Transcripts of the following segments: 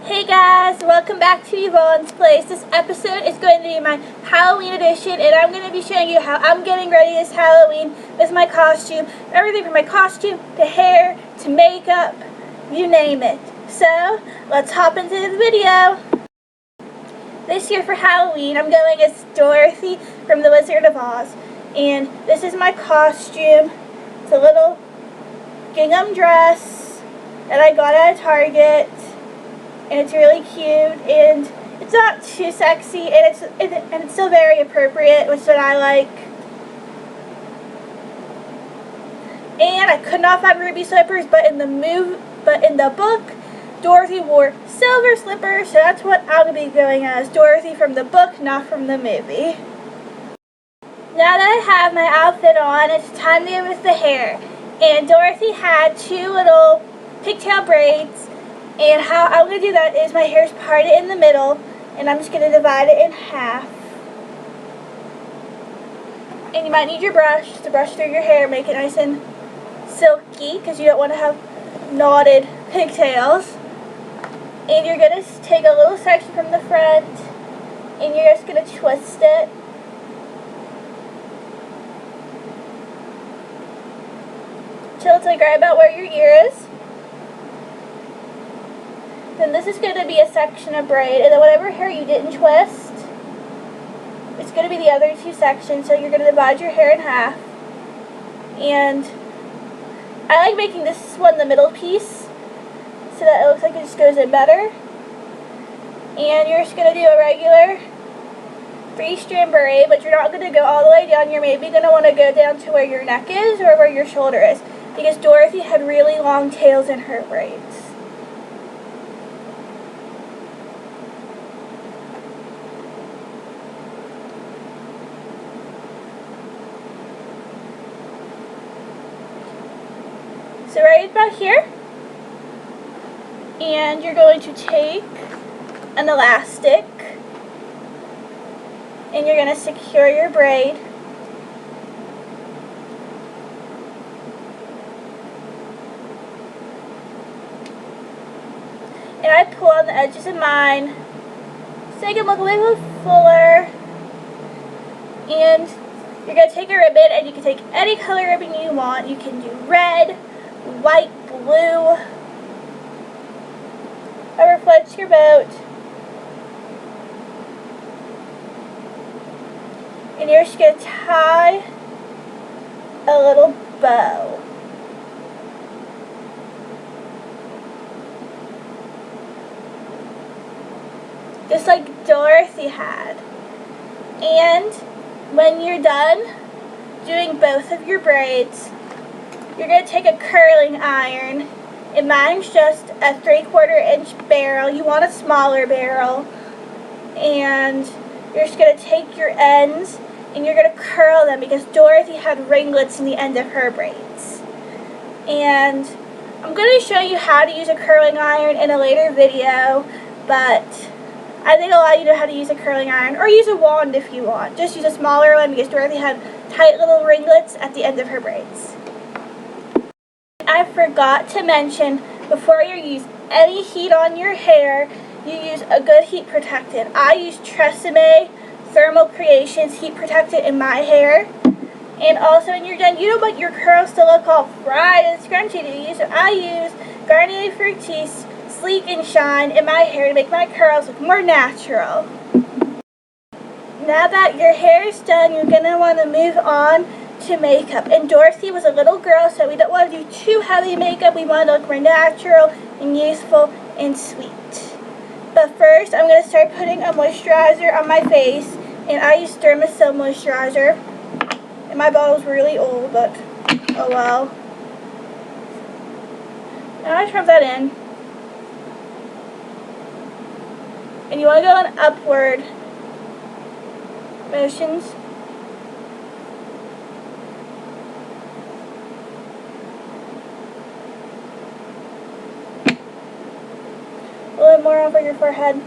Hey guys, welcome back to Yvonne's Place. This episode is going to be my Halloween edition, and I'm going to be showing you how I'm getting ready this Halloween with my costume. Everything from my costume to hair to makeup, you name it. So, let's hop into the video. This year for Halloween, I'm going as Dorothy from The Wizard of Oz. And this is my costume. It's a little gingham dress that I got at Target. And it's really cute, and it's not too sexy, and it's still very appropriate, which is what I like. And I could not find ruby slippers, but in the book, Dorothy wore silver slippers, so that's what I'm gonna be going as, Dorothy from the book, not from the movie. Now that I have my outfit on, it's time to go with the hair. And Dorothy had two little pigtail braids. And how I'm going to do that is my hair is parted in the middle, and I'm just going to divide it in half. And you might need your brush to brush through your hair, make it nice and silky, because you don't want to have knotted pigtails. And you're going to take a little section from the front, and you're just going to twist it. Till it's like right about where your ear is. Then this is going to be a section of braid, and then whatever hair you didn't twist, it's going to be the other two sections, so you're going to divide your hair in half. And I like making this one the middle piece, so that it looks like it just goes in better. And you're just going to do a regular 3-strand braid, but you're not going to go all the way down. You're maybe going to want to go down to where your neck is, or where your shoulder is, because Dorothy had really long tails in her braids. So right about here, and you're going to take an elastic, and you're going to secure your braid. And I pull on the edges of mine, so they can look a little fuller. And you're going to take a ribbon, and you can take any color ribbon you want. You can do red, white, blue, whatever floats your boat. And you're just going to tie a little bow. Just like Dorothy had. And when you're done doing both of your braids, you're going to take a curling iron, and mine's just a 3/4-inch barrel. You want a smaller barrel. And you're just going to take your ends, and you're going to curl them, because Dorothy had ringlets in the end of her braids. And I'm going to show you how to use a curling iron in a later video, but I think a lot of you know how to use a curling iron, or use a wand if you want. Just use a smaller one, because Dorothy had tight little ringlets at the end of her braids. I forgot to mention, before you use any heat on your hair, you use a good heat protectant. I use Tresemme Thermal Creations heat protectant in my hair. And also when you're done, you don't want your curls to look all fried and scrunchy to use. So I use Garnier Fructis Sleek and Shine in my hair to make my curls look more natural. Now that your hair is done, you're going to want to move on to makeup. And Dorothy was a little girl, so we don't want to do too heavy makeup. We want to look more natural and youthful and sweet. But first, I'm going to start putting a moisturizer on my face, and I use Dermasil moisturizer. And my bottle's really old, but oh well. Now I just rub that in. And you want to go in upward motions. A little more over your forehead.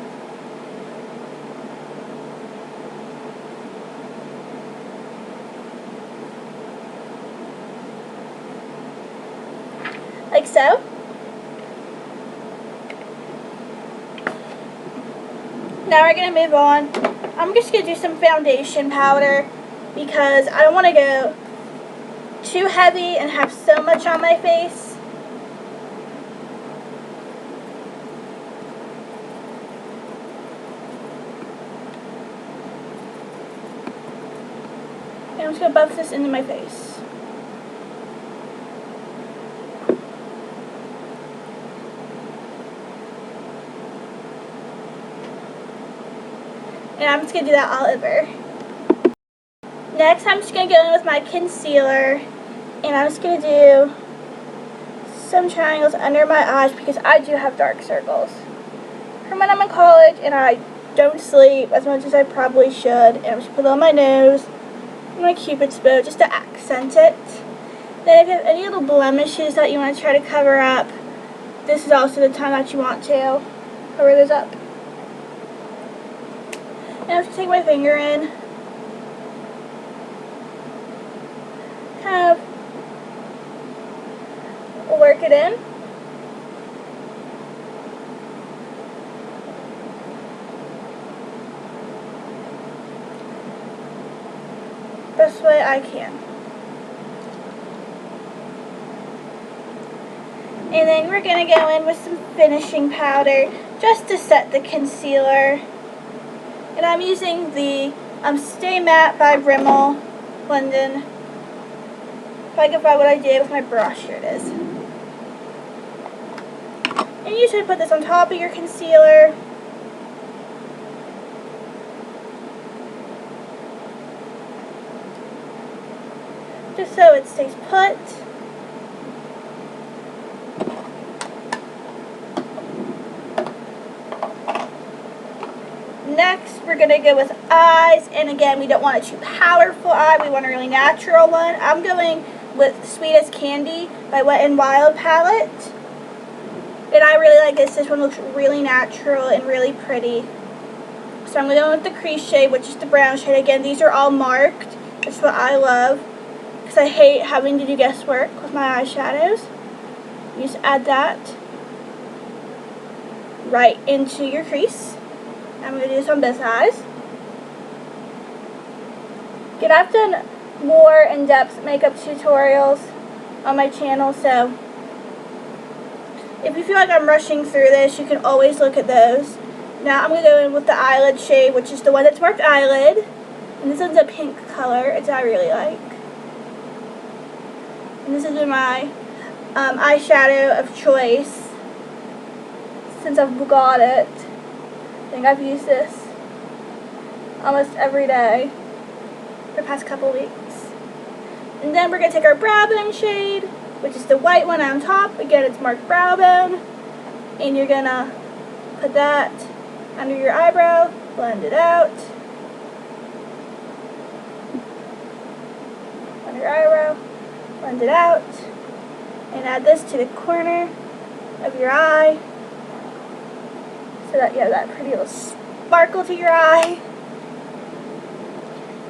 Like so. Now we're going to move on. I'm just going to do some foundation powder because I don't want to go too heavy and have so much on my face. And I'm just going to buff this into my face. And I'm just going to do that all over. Next, I'm just going to go in with my concealer. And I'm just going to do some triangles under my eyes because I do have dark circles from when I'm in college and I don't sleep as much as I probably should. And I'm just put it on my nose and my Cupid's bow just to accent it. Then if you have any little blemishes that you want to try to cover up, this is also the time that you want to cover those up. And I'm just take my finger in, kind of work it in. Best way I can. And then we're going to go in with some finishing powder just to set the concealer. And I'm using the Stay Matte by Rimmel London. If I can find what I did with my brush, here it is. And you should put this on top of your concealer. Just so it stays put. Next, we're going to go with eyes, and again, we don't want a too powerful eye, we want a really natural one. I'm going with Sweet as Candy by Wet n Wild palette, and I really like this. This one looks really natural and really pretty. So I'm going to go with the crease shade, which is the brown shade. Again, these are all marked. That's what I love, because I hate having to do guesswork with my eyeshadows. You just add that right into your crease. I'm going to do this on both eyes. Again, I've done more in-depth makeup tutorials on my channel, so if you feel like I'm rushing through this, you can always look at those. Now I'm going to go in with the eyelid shade, which is the one that's marked eyelid. And this one's a pink color, which I really like. And this is my eyeshadow of choice since I've got it. I think I've used this almost every day for the past couple weeks. And then we're going to take our brow bone shade, which is the white one on top. Again, it's marked brow bone. And you're going to put that under your eyebrow, blend it out. Under your eyebrow, blend it out. And add this to the corner of your eye, so that you have that pretty little sparkle to your eye.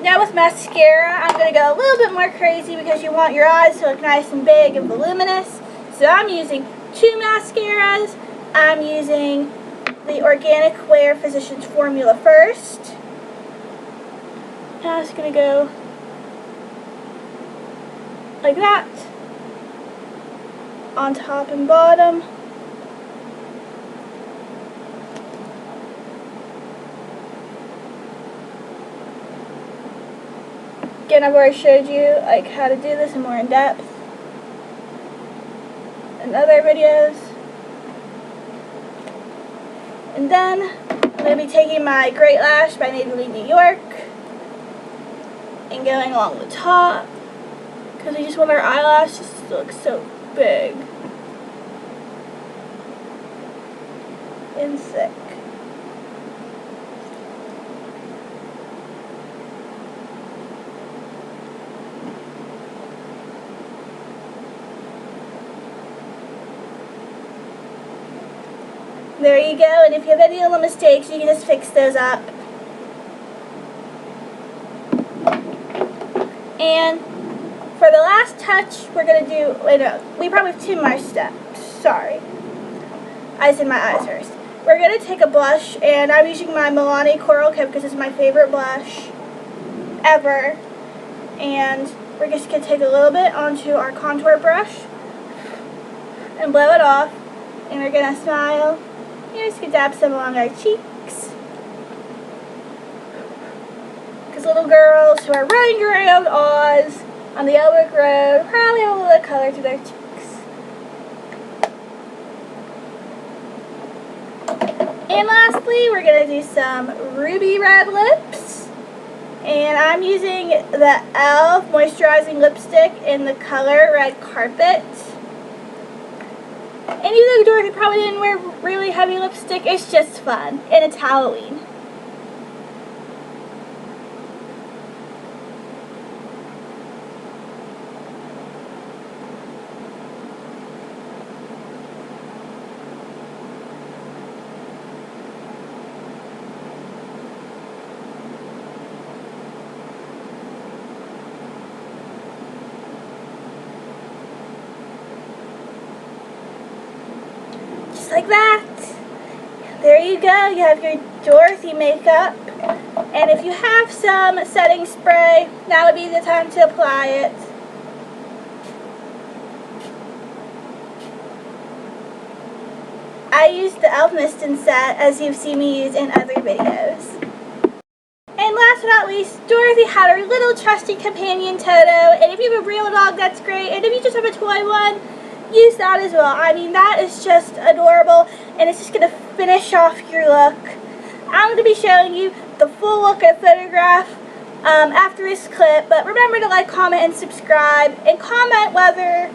Now with mascara, I'm going to go a little bit more crazy because you want your eyes to look nice and big and voluminous. So I'm using two mascaras. I'm using the Organic Wear Physicians Formula first. And I'm just going to go like that on top and bottom. Again, I've already showed you like how to do this in more in depth in other videos. And then I'm going to be taking my Great Lash by Maybelline New York and going along the top because we just want our eyelashes to look so big and thick. There you go, and if you have any little mistakes, you can just fix those up. And for the last touch, we're going to do, wait no, we probably have two more steps, sorry. I said my eyes first. we're going to take a blush, and I'm using my Milani Coral Coat because it's my favorite blush ever. And we're just going to take a little bit onto our contour brush and blow it off. And we're going to smile. And just going to dab some along our cheeks. Because little girls who are running around Oz on the Yellow Brick Road probably have a little color to their cheeks. And lastly, we're going to do some ruby red lips. And I'm using the e.l.f. moisturizing lipstick in the color Red Carpet. And even though Dorothy probably didn't wear really heavy lipstick, it's just fun. And it's Halloween. Just like that. There you go. You have your Dorothy makeup. And if you have some setting spray, now would be the time to apply it. I used the e.l.f. Mist and Set as you've seen me use in other videos. And last but not least, Dorothy had her little trusty companion Toto. And if you have a real dog, that's great. And if you just have a toy one, use that as well. I mean, that is just adorable, and it's just going to finish off your look. I'm going to be showing you the full look and photograph after this clip, but remember to like, comment, and subscribe, and comment whether,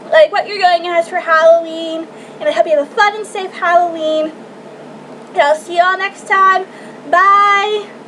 like, what you're going as for Halloween, and I hope you have a fun and safe Halloween, and I'll see you all next time. Bye!